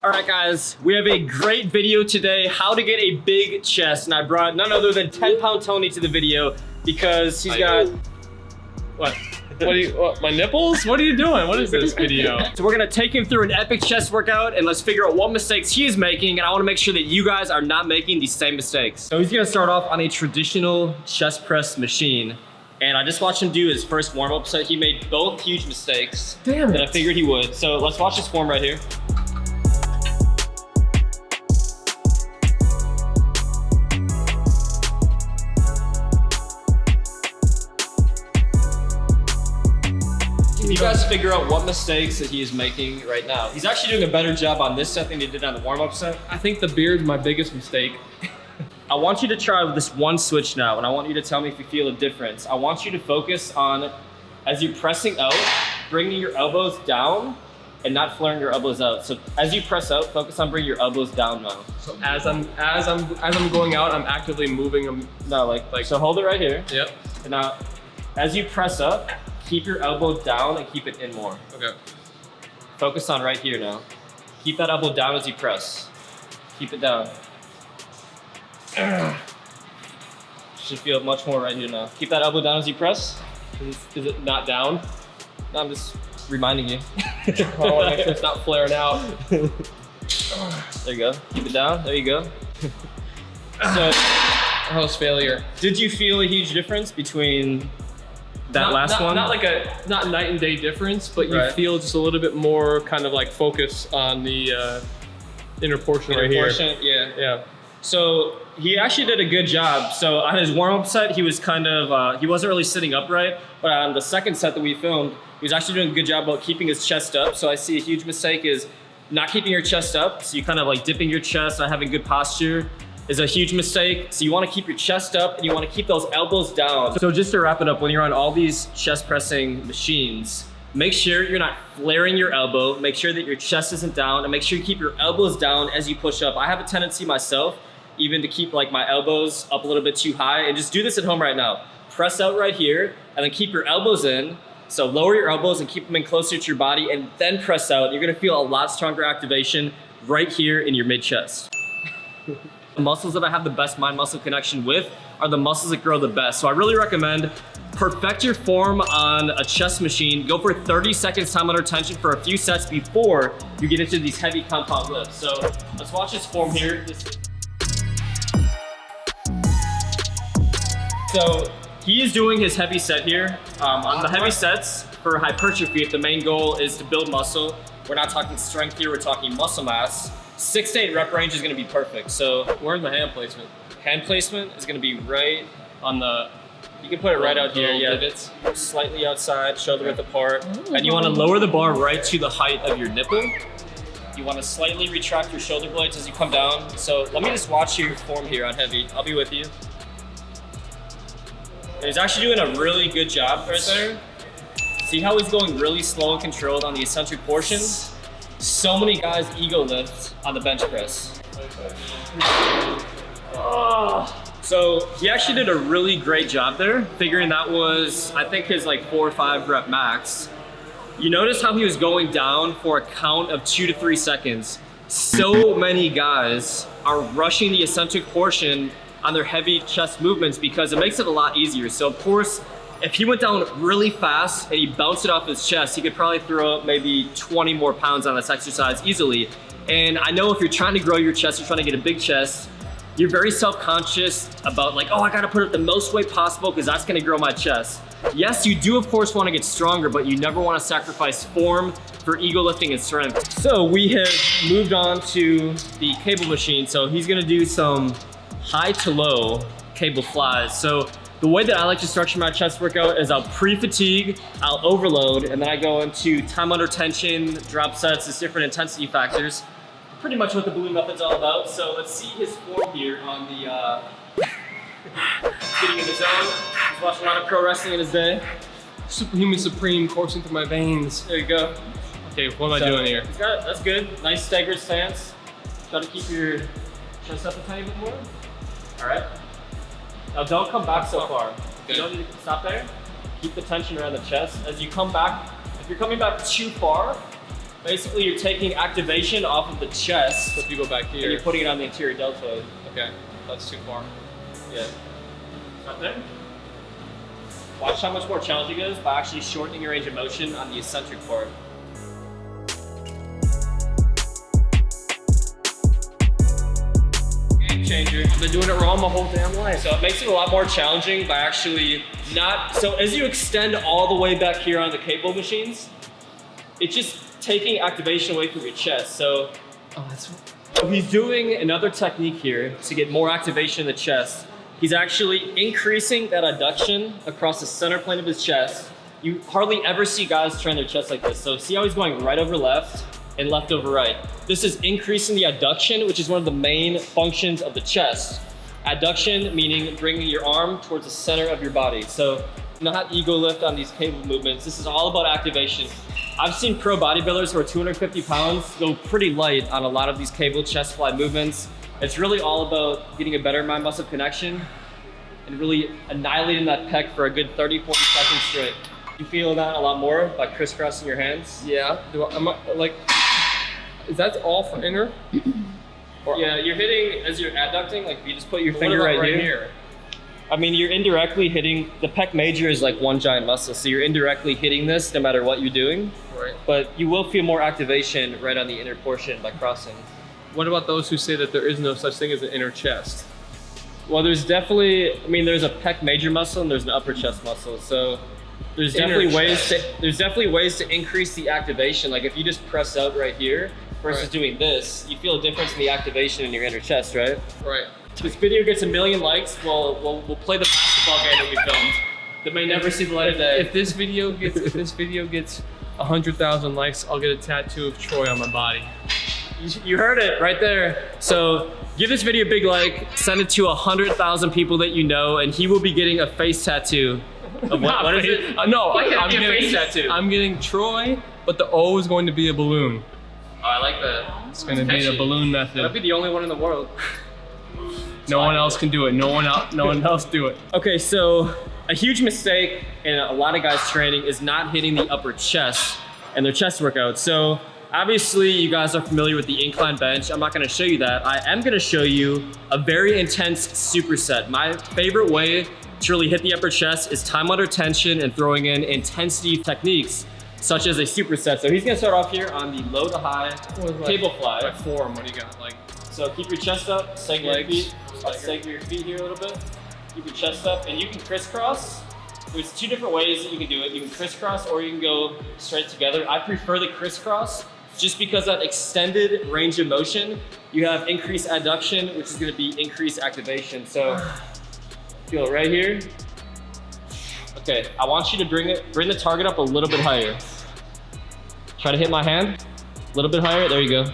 All right, guys, we have a great video today, how to get a big chest. And I brought none other than 10-pound Tony to the video because he's got... What? What, my nipples? What are you doing? What is this video? So we're gonna take him through an epic chest workout and let's figure out what mistakes he is making, and I wanna make sure that you guys are not making these same mistakes. So he's gonna start off on a traditional chest press machine. And I just watched him do his first warm-up, so he made both huge mistakes. Damn it. That I figured he would. So let's watch his form right here. Can you guys figure out what mistakes that he is making right now? He's actually doing a better job on this set than he did on the warm-up set. I think the beard's my biggest mistake. I want you to try this one switch now, and I want you to tell me if you feel a difference. I want you to focus on, as you're pressing out, bringing your elbows down and not flaring your elbows out. So as you press out, focus on bringing your elbows down now. So as I'm going out, I'm actively moving them. No, like so hold it right here. Yep. And now, as you press up, keep your elbow down and keep it in more. Okay. Focus on right here now. Keep that elbow down as you press. Keep it down. Should feel much more right here now. Keep that elbow down as you press. Is it not down? No, I'm just reminding you. I want to make sure it's not flaring out. There you go. Keep it down. There you go. So, That was failure. did you feel a huge difference between that last one? Not like not night and day difference, but you Right. feel just a little bit more kind of like focus on the inner portion right here. Yeah. Yeah. So he actually did a good job. So on his warm-up set, he was kind of, he wasn't really sitting upright, but on the second set that we filmed, he was actually doing a good job about keeping his chest up. So I see a huge mistake is not keeping your chest up. So you kind of like dipping your chest, not having good posture is a huge mistake. So you want to keep your chest up and you want to keep those elbows down. So just to wrap it up, when you're on all these chest pressing machines, make sure you're not flaring your elbow, make sure that your chest isn't down, and make sure you keep your elbows down as you push up. I have a tendency myself even to keep like my elbows up a little bit too high, and just do this at home right now. Press out right here and then keep your elbows in. So lower your elbows and keep them in closer to your body and then press out. You're gonna feel a lot stronger activation right here in your mid chest. The muscles that I have the best mind muscle connection with are the muscles that grow the best. So I really recommend perfect your form on a chest machine. Go for 30 seconds time under tension for a few sets before you get into these heavy compound lifts. So let's watch this form here. So he is doing his heavy set here. On the heavy sets for hypertrophy, if the main goal is to build muscle, we're not talking strength here, we're talking muscle mass. 6 to 8 rep range is gonna be perfect. So Where's my hand placement? hand placement is gonna be right on the, you can put it right out here, yeah. Divots. Slightly outside, shoulder width apart. And you wanna lower the bar right to the height of your nipple. You wanna slightly retract your shoulder blades as you come down. So let me just watch your form here on heavy. I'll be with you. And he's actually doing a really good job right there. See how he's going really slow and controlled on the eccentric portions? So many guys ego lift on the bench press. So he actually did a really great job there, figuring that was, I think, his like 4 or 5 rep max. You notice how he was going down for a count of 2 to 3 seconds. So many guys are rushing the eccentric portion on their heavy chest movements because it makes it a lot easier. So of course, if he went down really fast and he bounced it off his chest, he could probably throw up maybe 20 more pounds on this exercise easily. And I know if you're trying to grow your chest, you're trying to get a big chest, you're very self-conscious about like, oh, I gotta put up the most weight possible because that's gonna grow my chest. Yes, you do of course wanna get stronger, but you never wanna sacrifice form for ego lifting and strength. So we have moved on to the cable machine. So he's gonna do some high to low cable flies. So the way that I like to structure my chest workout is I'll pre-fatigue, I'll overload, and then I go into time under tension, drop sets, there's different intensity factors. Pretty much what the balloon method's all about. So let's see his form here on the, getting in the zone. He's watching a lot of pro wrestling in his day. Superhuman Supreme coursing through my veins. There you go. Okay, what am I doing here? He's got it. That's good. Nice staggered stance. Try to keep your chest up a tiny bit more. All right. Now don't come back so far. Okay. You don't need to stop there. Keep the tension around the chest. As you come back, if you're coming back too far, Basically, you're taking activation off of the chest. So if you go back here. And you're putting it on the anterior deltoid. Okay, that's too far. Yeah. Right there. Watch how much more challenging it is by actually shortening your range of motion on the eccentric part. Game changer. I've been doing it wrong my whole damn life. So it makes it a lot more challenging by actually not, so as you extend all the way back here on the cable machines, it's just taking activation away from your chest. So, so he's doing another technique here to get more activation in the chest. He's actually increasing that adduction across the center plane of his chest. You hardly ever see guys train their chest like this. So see how he's going right over left and left over right. This is increasing the adduction, which is one of the main functions of the chest. Adduction meaning bringing your arm towards the center of your body. So not ego lift on these cable movements. This is all about activation. I've seen pro bodybuilders who are 250 pounds go pretty light on a lot of these cable chest fly movements. It's really all about getting a better mind muscle connection and really annihilating that pec for a good 30, 40 seconds straight. You feel that a lot more by crisscrossing your hands? Yeah. Is that all for inner? Yeah, you're hitting as you're adducting, like you just put your finger right here. I mean, you're indirectly hitting, the pec major is like one giant muscle, so you're indirectly hitting this no matter what you're doing. Right. But you will feel more activation right on the inner portion by crossing. What about those who say that there is no such thing as an inner chest? Well, there's definitely, I mean, there's a pec major muscle and there's an upper chest muscle. So there's definitely ways to increase the activation. Like if you just press out right here versus doing this, you feel a difference in the activation in your inner chest, right? Right. If this video gets 1 million likes, we'll play the basketball game that we filmed that may never see the light of day. If this video gets 100,000 likes, I'll get a tattoo of Troy on my body. You heard it right there. So give this video a big like, send it to 100,000 people that you know, and he will be getting a face tattoo. Of what is it? No, I'm getting a face tattoo. I'm getting Troy, but the O is going to be a balloon. Oh, I like that. It's going to be the balloon method. I'll be the only one in the world. No one else can do it. No one else do it. Okay, so a huge mistake in a lot of guys training is not hitting the upper chest and their chest workouts. So obviously you guys are familiar with the incline bench. I'm not gonna show you that. I am gonna show you a very intense superset. My favorite way to really hit the upper chest is time under tension and throwing in intensity techniques such as a superset. So he's gonna start off here on the low to high cable fly. Like form, what do you got? Like, so keep your chest up, stagger your feet. Stagger your feet here a little bit. Keep your chest up, and you can crisscross. There's two different ways that you can do it. You can crisscross or you can go straight together. I prefer the crisscross just because that extended range of motion, you have increased adduction, which is gonna be increased activation. So feel it right here. Okay, I want you to bring the target up a little bit higher. Try to hit my hand, a little bit higher, there you go.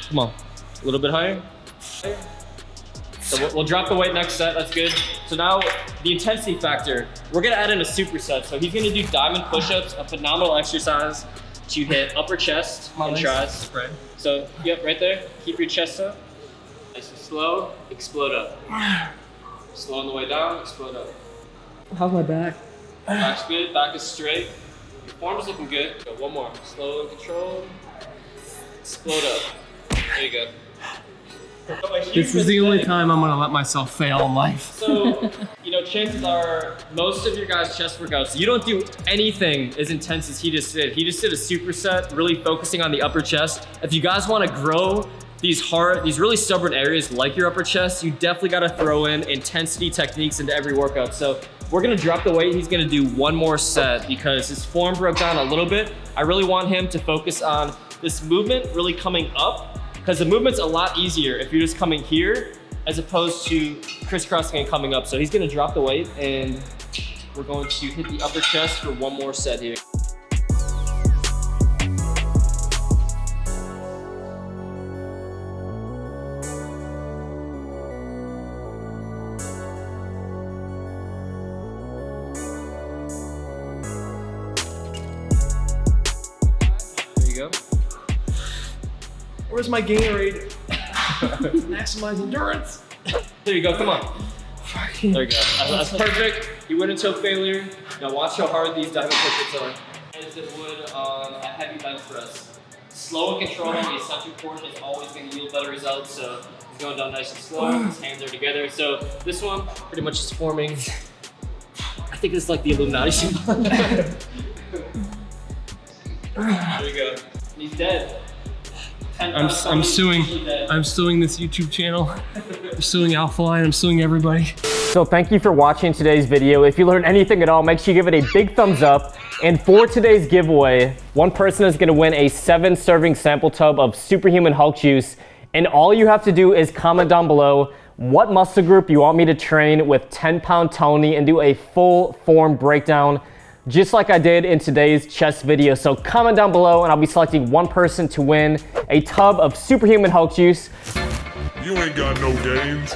Come on, a little bit higher. So we'll drop the weight next set, that's good. So now the intensity factor, we're gonna add in a superset. So he's gonna do diamond push-ups, a phenomenal exercise to hit upper chest and tries. Right. So, yep, right there. Keep your chest up. Nice and slow, explode up. Slow on the way down, explode up. How's my back? Back's good, back is straight. Your form is looking good. Go, one more. Slow and controlled. Explode up. There you go. This is the only time I'm gonna let myself fail in life. So, you know, chances are most of your guys' chest workouts, you don't do anything as intense as he just did. He just did a superset, really focusing on the upper chest. If you guys wanna grow these really stubborn areas like your upper chest, you definitely gotta throw in intensity techniques into every workout. So we're gonna drop the weight. He's gonna do one more set because his form broke down a little bit. I really want him to focus on this movement really coming up, because the movement's a lot easier if you're just coming here as opposed to crisscrossing and coming up. So he's gonna drop the weight and we're going to hit the upper chest for one more set here. There you go. Where's my Gatorade? Maximize endurance. There you go, come on. There you go. That's perfect. You went into a failure. Now watch how hard these diamond push-ups are. As it would on a heavy bench press. slow and control, the eccentric portion is always going to yield better results. So he's going down nice and slow, his hands are together. So this one pretty much is forming, I think it's like the Illuminati symbol. There you go. He's dead. I'm suing this YouTube channel. I'm suing Alpha Line, I'm suing everybody. So thank you for watching today's video. If you learned anything at all, make sure you give it a big thumbs up. And for today's giveaway, one person is gonna win a 7-serving sample tub of Superhuman Hulk juice. And all you have to do is comment down below what muscle group you want me to train with 10-pound Tony and do a full form breakdown, just like I did in today's chest video. So comment down below and I'll be selecting one person to win a tub of Superhuman Hulk juice. You ain't got no games.